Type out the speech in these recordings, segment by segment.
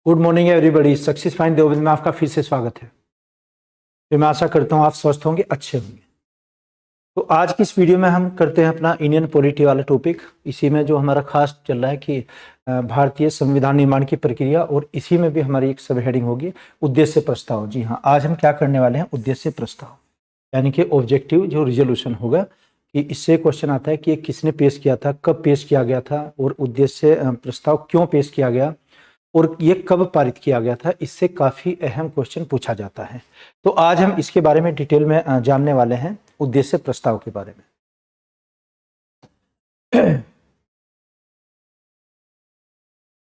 Good morning everybody. Success find Deoband में आपका फिर से स्वागत है। तो मैं आशा करता हूँ आप स्वस्थ होंगे, अच्छे होंगे। तो आज की इस वीडियो में हम करते हैं अपना इंडियन पॉलिटी वाला टॉपिक। इसी में जो हमारा खास चल रहा है कि भारतीय संविधान निर्माण की प्रक्रिया, और इसी में भी हमारी एक सब हेडिंग होगी उद्देश्य प्रस्ताव। जी हाँ, आज हम क्या करने वाले हैं, उद्देश्य प्रस्ताव यानी कि ऑब्जेक्टिव जो रिजोल्यूशन होगा कि इससे क्वेश्चन आता है कि किसने पेश किया था, कब पेश किया गया था, और उद्देश्य प्रस्ताव क्यों पेश किया गया और ये कब पारित किया गया था। इससे काफी अहम क्वेश्चन पूछा जाता है। तो आज हम इसके बारे में डिटेल में जानने वाले हैं, उद्देश्य प्रस्ताव के बारे में।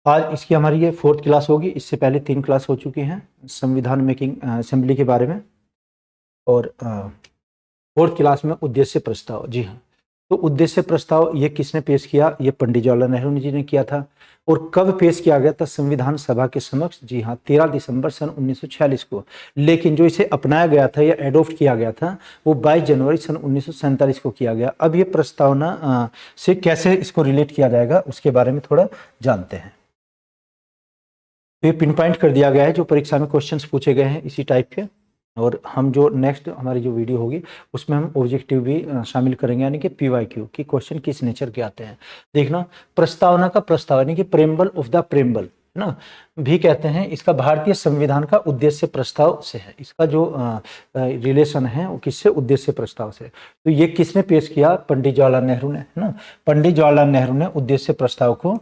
आज इसकी हमारी ये 4th क्लास होगी। इससे पहले 3 क्लास हो चुकी हैं संविधान मेकिंग असेंबली के बारे में, और 4th क्लास में उद्देश्य प्रस्ताव। जी हाँ, तो उद्देश्य प्रस्ताव ये किसने पेश किया, ये पंडित जवाहरलाल नेहरू जी ने किया था। और कब पेश किया गया था संविधान सभा के समक्ष, जी हाँ 13 दिसंबर सन 1946 को। लेकिन जो इसे अपनाया गया था या एडॉप्ट किया गया था वो 22 जनवरी सन 1947 को किया गया। अब ये प्रस्तावना से कैसे इसको रिलेट किया जाएगा उसके बारे में थोड़ा जानते हैं। ये पिन पॉइंट कर दिया गया है जो परीक्षा में क्वेश्चंस पूछे गए हैं इसी टाइप के। और हम जो नेक्स्ट हमारी जो वीडियो होगी उसमें हम ऑब्जेक्टिव भी शामिल करेंगे, यानी कि PYQ की क्वेश्चन किस नेचर के आते हैं। देखना, प्रस्तावना का प्रस्ताव यानी कि प्रेम्बल ऑफ द प्रेम्बल है ना, भी कहते हैं। इसका भारतीय संविधान का उद्देश्य प्रस्ताव से है। इसका जो रिलेशन है वो किससे, उद्देश्य प्रस्ताव से। तो ये किसने पेश किया, पंडित जवाहरलाल नेहरू ने, है ना। पंडित जवाहरलाल नेहरू ने उद्देश्य प्रस्ताव को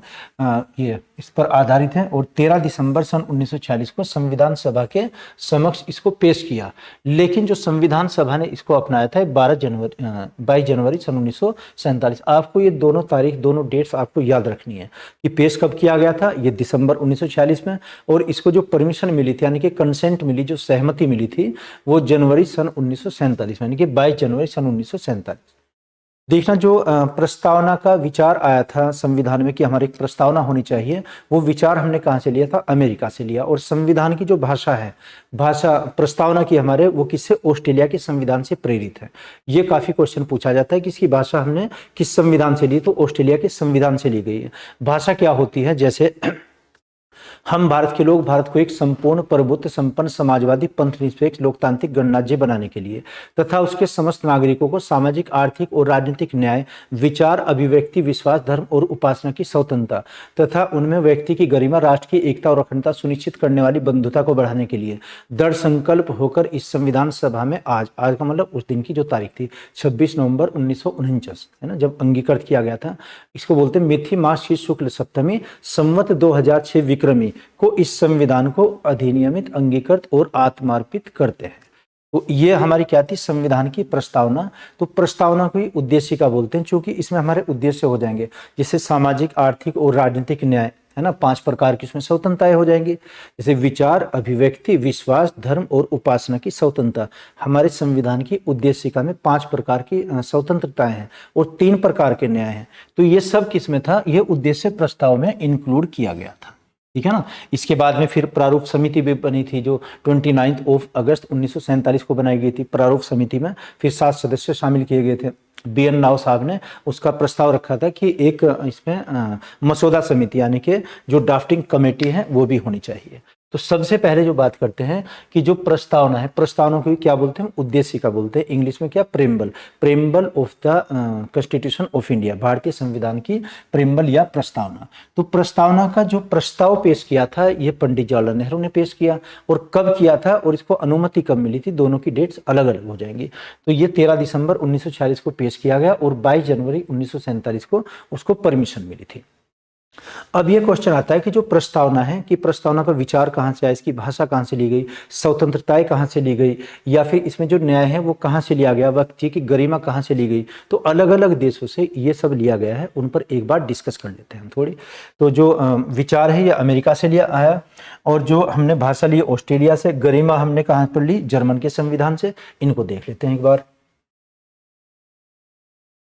ये इस पर आधारित है, और 13 दिसंबर सन 1946 को संविधान सभा के समक्ष इसको पेश किया। लेकिन जो संविधान सभा ने इसको अपनाया था 22 जनवरी सन 1947। आपको ये दोनों तारीख, दोनों डेट्स आपको याद रखनी है कि पेश कब किया गया था, ये दिसंबर 1946 में, और इसको जो परमिशन मिली थी यानी कि कंसेंट मिली, जो सहमति मिली थी, वो जनवरी सन 1947 में, यानी कि 22 जनवरी सन 1947। देखना, जो प्रस्तावना का विचार आया था संविधान में कि हमारी एक प्रस्तावना होनी चाहिए, वो विचार हमने कहाँ से लिया था, अमेरिका से लिया। और संविधान की जो भाषा है, भाषा प्रस्तावना की हमारे, वो किससे, ऑस्ट्रेलिया के संविधान से प्रेरित है। ये काफी क्वेश्चन पूछा जाता है कि इसकी भाषा हमने किस संविधान से ली, तो ऑस्ट्रेलिया के संविधान से ली गई है। भाषा क्या होती है, जैसे हम भारत के लोग भारत को एक संपूर्ण प्रभुत्व संपन्न समाजवादी पंथ निरपेक्ष लोकतांत्रिक गणराज्य बनाने के लिए तथा उसके समस्त नागरिकों को सामाजिक, आर्थिक और राजनीतिक न्याय, विचार, अभिव्यक्ति, विश्वास, धर्म और उपासना की स्वतंत्रता तथा उनमें व्यक्ति की गरिमा, राष्ट्र की एकता और अखंडता सुनिश्चित करने वाली बंधुता को बढ़ाने के लिए दृढ़ संकल्प होकर इस संविधान सभा में आज का मतलब उस दिन की जो तारीख थी 26 नवंबर 1949, है ना, जब अंगीकृत किया गया था। इसको बोलते हैं मिथि मास शीर्ष शुक्ल सप्तमी संवत 2006 विक्रमी को इस संविधान को अधिनियमित, अंगीकृत और आत्मार्पित करते हैं। तो ये हमारी क्या थी, संविधान की प्रस्तावना। तो प्रस्तावना को ही उद्देशिका बोलते हैं, क्योंकि इसमें हमारे उद्देश्य हो जाएंगे, जैसे सामाजिक, आर्थिक और राजनीतिक न्याय, है ना, 5 प्रकार की इसमें स्वतंत्रताएं हो जाएंगी, जैसे विचार, अभिव्यक्ति, विश्वास, धर्म और उपासना की स्वतंत्रता। हमारे संविधान की उद्देशिका में 5 प्रकार की स्वतंत्रताएं हैं और 3 प्रकार के न्याय हैं। तो ये सब किसमें था, ये उद्देश्य प्रस्ताव में इंक्लूड किया गया था, ठीक है ना। इसके बाद में फिर प्रारूप समिति भी बनी थी, जो 29 अगस्त 1947 को बनाई गई थी। प्रारूप समिति में फिर 7 सदस्य शामिल किए गए थे। BN राव साहब ने उसका प्रस्ताव रखा था कि एक इसमें मसौदा समिति यानी कि जो ड्राफ्टिंग कमेटी है वो भी होनी चाहिए। तो सबसे पहले जो बात करते हैं कि जो प्रस्तावना है, प्रस्तावना को क्या बोलते हैं, उद्देशिका बोलते हैं। इंग्लिश में क्या, preamble, preamble of the constitution of India, भारतीय संविधान की प्रेम्बल या प्रस्तावना। तो प्रस्तावना का जो प्रस्ताव पेश किया था ये पंडित जवाहरलाल नेहरू ने पेश किया। और कब किया था और इसको अनुमति कब मिली थी, दोनों की डेट्स अलग अलग हो जाएंगी। तो ये 13 दिसंबर 1946 को पेश किया गया और 22 जनवरी 1947 को उसको परमिशन मिली थी। अब ये क्वेश्चन आता है कि जो प्रस्तावना है, कि प्रस्तावना का विचार कहाँ से आया, इसकी भाषा कहाँ से ली गई, स्वतंत्रताएं कहाँ से ली गई, या फिर इसमें जो न्याय है वो कहाँ से लिया गया, व्यक्ति की गरिमा कहाँ से ली गई। तो अलग अलग देशों से ये सब लिया गया है, उन पर एक बार डिस्कस कर लेते हैं थोड़ी। तो जो विचार है ये अमेरिका से लिया आया, और जो हमने भाषा ली ऑस्ट्रेलिया से, गरिमा हमने कहाँ पर ली, जर्मन के संविधान से। इनको देख लेते हैं एक बार।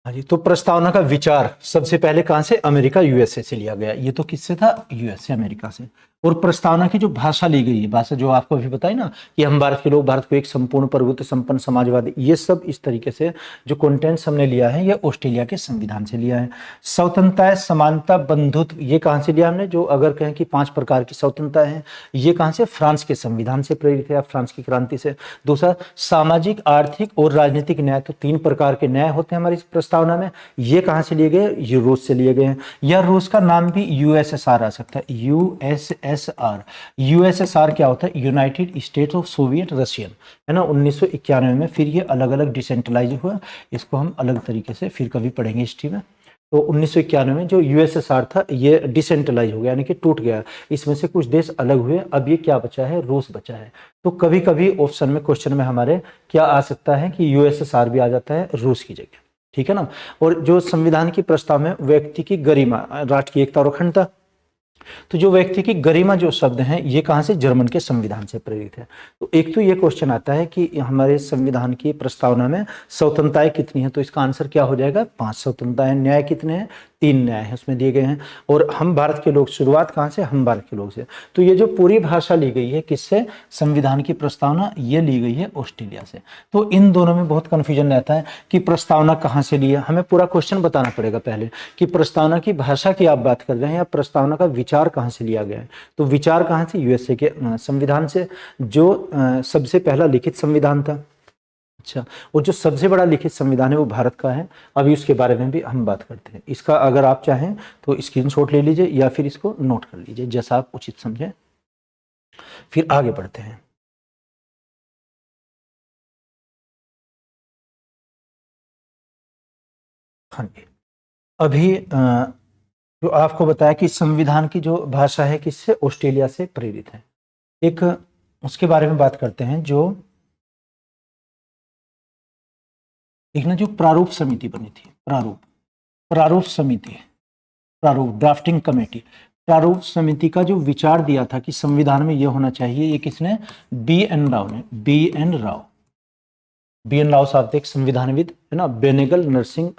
हाँ जी, तो प्रस्तावना का विचार सबसे पहले कहां से, अमेरिका, USA से लिया गया। ये तो किससे था, USA, अमेरिका से। और प्रस्तावना की जो भाषा ली गई है, भाषा जो आपको अभी बताई ना कि हम भारत के लोग भारत को एक संपूर्ण प्रभुत्व संपन्न समाजवादी, ये सब इस तरीके से जो कंटेंट्स हमने लिया है ये ऑस्ट्रेलिया के संविधान से लिया है। स्वतंत्रता, समानता, बंधुत्व, ये कहाँ से लिया हमने? जो अगर कहें कि 5 प्रकार की स्वतंत्रता है, ये कहाँ से? फ्रांस के संविधान से प्रेरित है, फ्रांस की क्रांति से। दूसरा, सामाजिक, आर्थिक और राजनीतिक न्याय, तो 3 प्रकार के न्याय होते हैं हमारी इस प्रस्तावना में, ये कहाँ से लिए गए? ये रूस से लिए गए हैं। या रूस का नाम भी यूएसएसआर आ सकता है, यूएसएसआर। यूएसएसआर क्या होता है? United states of Soviet Russian, है ना, 1991 में फिर ये अलग अलग डिसेंट्रलाइज हुआ। इसको हम अलग तरीके से फिर कभी पढ़ेंगे हिस्ट्री में। तो 1991 में जो यूएसएसआर था ये डिसेंट्रलाइज हो गया, यानी कि टूट गया। इसमें से कुछ देश अलग हुए, अब ये क्या बचा है? रूस बचा है। तो कभी कभी ऑप्शन में, क्वेश्चन में हमारे क्या आ सकता है कि यूएसएसआर भी आ जाता है रूस की जगह, ठीक है ना। और जो संविधान की प्रस्ताव में व्यक्ति की गरिमा, राष्ट्र की एकता और अखंडता, तो जो व्यक्ति की गरिमा जो शब्द हैं ये कहाँ से? जर्मन के संविधान से प्रेरित है। तो एक तो ये क्वेश्चन आता है कि हमारे संविधान की प्रस्तावना में स्वतंत्रताएं कितनी है, तो इसका आंसर क्या हो जाएगा? 5 स्वतंत्रताएं। न्याय कितने हैं? 3 न्याय है उसमें दिए गए हैं। और हम भारत के लोग, शुरुआत कहाँ से? हम भारत के लोग से। तो ये जो पूरी भाषा ली गई है किससे? संविधान की प्रस्तावना ये ली गई है ऑस्ट्रेलिया से। तो इन दोनों में बहुत कंफ्यूजन रहता है कि प्रस्तावना कहाँ से ली है। हमें पूरा क्वेश्चन बताना पड़ेगा पहले कि प्रस्तावना की भाषा की आप बात कर रहे हैं या प्रस्तावना का विचार कहाँ से लिया गया है। तो विचार कहाँ से? यूएसए के संविधान से, जो सबसे पहला लिखित संविधान था। अच्छा, और जो सबसे बड़ा लिखित संविधान है वो भारत का है। अभी उसके बारे में भी हम बात करते हैं। इसका अगर आप चाहें तो स्क्रीनशॉट ले लीजिए या फिर इसको नोट कर लीजिए, जैसा आप उचित समझें। फिर आगे बढ़ते हैं। हाँ जी, अभी जो आपको बताया कि संविधान की जो भाषा है किससे? ऑस्ट्रेलिया से प्रेरित है। एक उसके बारे में बात करते हैं, जो एक ना जो प्रारूप समिति बनी थी, प्रारूप समिति, प्रारूप ड्राफ्टिंग कमेटी, प्रारूप समिति का जो विचार दिया था कि संविधान में यह होना चाहिए, ये किसने? बी एन राव ने। बी एन राव साहब थे एक संविधानविद, है ना। बेनेगल नरसिंह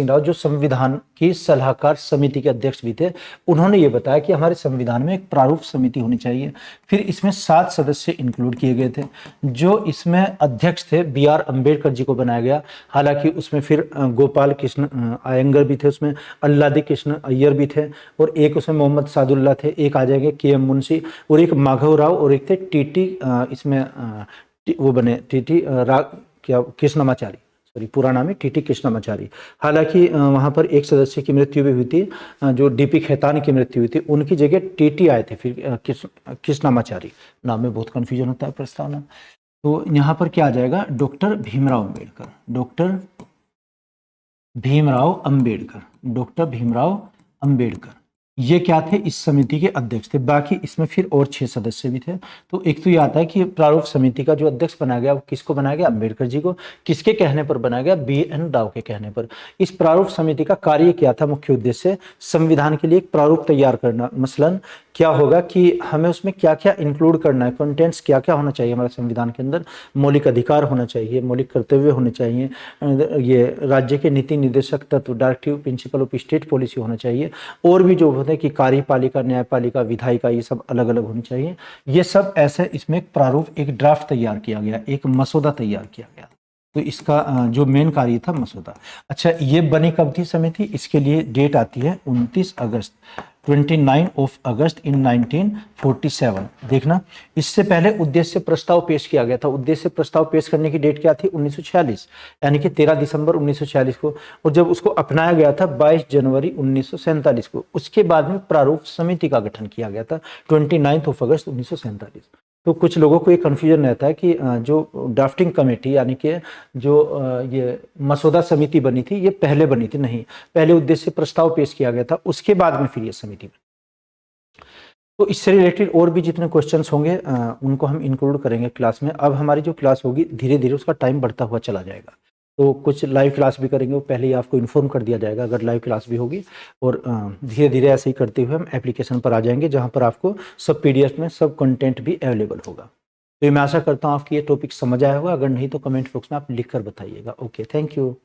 राव जो संविधान की सलाहकार समिति के अध्यक्ष भी थे, उन्होंने ये बताया कि हमारे संविधान में एक प्रारूप समिति होनी चाहिए। फिर इसमें 7 सदस्य इंक्लूड किए गए थे। जो इसमें अध्यक्ष थे बी आर अम्बेडकर जी को बनाया गया। हालांकि उसमें फिर गोपाल कृष्ण अयंगर भी थे, उसमें अल्लादी कृष्ण अय्यर भी थे, और एक उसमें मोहम्मद सादुल्ला थे, एक आ जाएंगे के एम मुंशी, और एक माधव राव, और एक थे टीटी इसमें वो बने टीटी क्या कृष्णमाचारी, सॉरी पूरा नाम है टीटी कृष्णमाचारी। हालांकि वहां पर एक सदस्य की मृत्यु भी हुई थी, जो डीपी खेतान की मृत्यु हुई थी, उनकी जगह टीटी आए थे फिर कृष्णमाचारी। नाम में बहुत कंफ्यूजन होता है प्रस्तावना। तो यहाँ पर क्या आ जाएगा? डॉक्टर भीमराव अम्बेडकर, डॉक्टर भीमराव अम्बेडकर ये क्या थे? इस समिति के अध्यक्ष थे। बाकी इसमें फिर और 6 सदस्य भी थे। तो एक तो ये आता है कि प्रारूप समिति का जो अध्यक्ष बनाया गया वो किसको बनाया गया? अम्बेडकर जी को। किसके कहने पर बनाया गया? बी एन राव के कहने पर। इस प्रारूप समिति का कार्य क्या था? मुख्य उद्देश्य संविधान के लिए एक प्रारूप तैयार करना। मसलन क्या होगा कि हमें उसमें क्या क्या इंक्लूड करना है, कंटेंट्स क्या क्या होना चाहिए हमारे संविधान के अंदर। मौलिक अधिकार होना चाहिए, मौलिक कर्तव्य होने चाहिए, ये राज्य के नीति निर्देशक तत्व, directive principle of state policy होना चाहिए, और भी जो होते हैं कि कार्यपालिका, न्यायपालिका, विधायिका, ये सब अलग अलग होनी चाहिए। ये सब ऐसे इसमें एक प्रारूप, एक ड्राफ्ट तैयार किया गया, एक मसौदा तैयार किया गया। तो इसका जो मेन कार्य था मसौदा। अच्छा, ये बनी कब थी समिति? इसके लिए डेट आती है 29 अगस्त 1947। देखना, इससे पहले उद्देश्य प्रस्ताव पेश किया गया था। उद्देश्य प्रस्ताव पेश करने की डेट क्या थी? 1946, यानी कि 13 दिसंबर 1946 को। और जब उसको अपनाया गया था 22 जनवरी 1947 को। उसके बाद में प्रारूप समिति का गठन किया गया था 29 अगस्त 1947। तो कुछ लोगों को ये कन्फ्यूजन रहता है कि जो ड्राफ्टिंग कमेटी यानी कि जो ये मसौदा समिति बनी थी ये पहले बनी थी। नहीं, पहले उद्देश्य प्रस्ताव पेश किया गया था, उसके बाद में फिर ये समिति बनी। तो इससे रिलेटेड और भी जितने क्वेश्चंस होंगे उनको हम इंक्लूड करेंगे क्लास में। अब हमारी जो क्लास होगी धीरे धीरे उसका टाइम बढ़ता हुआ चला जाएगा। तो कुछ लाइव क्लास भी करेंगे, वो पहले ही आपको इन्फॉर्म कर दिया जाएगा अगर लाइव क्लास भी होगी। और धीरे धीरे ऐसे ही करते हुए हम एप्लीकेशन पर आ जाएंगे, जहाँ पर आपको सब PDF में सब कंटेंट भी अवेलेबल होगा। तो मैं आशा करता हूँ आपकी ये टॉपिक समझ आया होगा। अगर नहीं तो कमेंट बॉक्स में आप लिख कर बताइएगा। Okay, thank you.